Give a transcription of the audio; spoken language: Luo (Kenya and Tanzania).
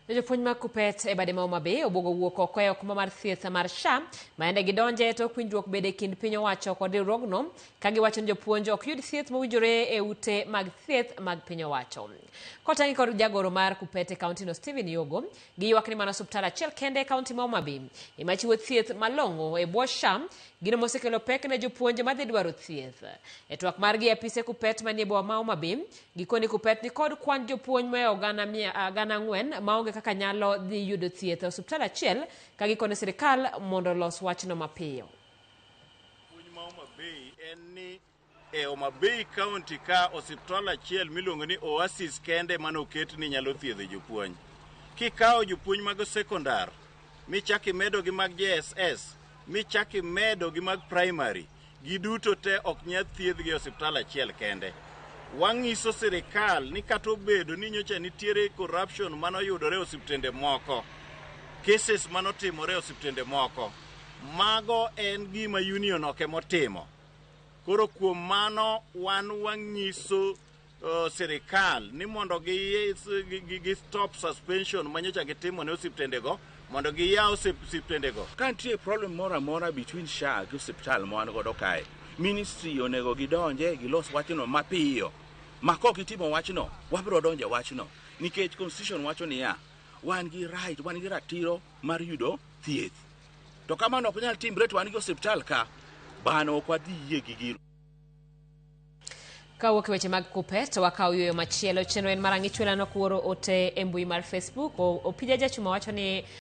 Jopuonj mag Kuppet e bade ma Homa Bay obuogo wuok oko e okumba mar thieth mar SHA maende gidonje tok winjruok bede kind piny owacho kod riwruogno ka giwacho ni jopuonj ok yud thieth mowinjore e ute mag thieth mag piny owacho. Kotangi kod jagoro mar Kuppet e kauntino Stephen Yogo giywak ni mana osuptal achiel kende e kaunti ma Homa Bay ema chiwo thieth malong'o e bwo SHA, gino mosekelo pek ne jopuonj madhi dwaro thieth. E twak margi e apise Kuppet manie boma ma Homa Bay, gikoni Kuppet ni kod kwan jopuonj moe gana 400 maonge kaka nyalo dhi yudo thieth e osuptal achiel ka gikone sirikal mondo los wachno mapiyo. Puonj ma Homa Bay en ni e Homa Bay County ka osiptal achiel miluongo ni Oasis kende mano oket ni nyalo thiedho jopuonj. Kikawo jopuonj mag sekondar, michaki medo gi mag JSS, michaki medo gi mag primary, giduto te ok nyal thiedh gi osiptal achiel kende. Wang'iso sirikal ni kata obedo ni nyocha nitiere corruption manoyudore e osiptende moko, cases manotimore e osiptende moko, mago en gima union ok emotimo. Koro kuom mano wan wang'iso sirikal ni mondo gi stop suspension manyocha gitimo ne osiptendego, mondo giyaw osiptendego. Ka nitie problem moro amora between SHA gi osiptal ma wan godo kae, ministry onego gidonje gilos wachno mapiyo. Ma kok itimo wachno, wabiro donje wachno. Nikech constitution wacho niya, wan gi right, wan gi ratiro mar yudo thieth. To kamano ok nyal timre to wan gi osiptal ka, bano ok wadhi yie gi gino. Kawuok weche mag Kuppet wakaw yueyo machielo chenro en marang'ich welano kuoro ote e mbui mar Facebook opija jachuma wacho ni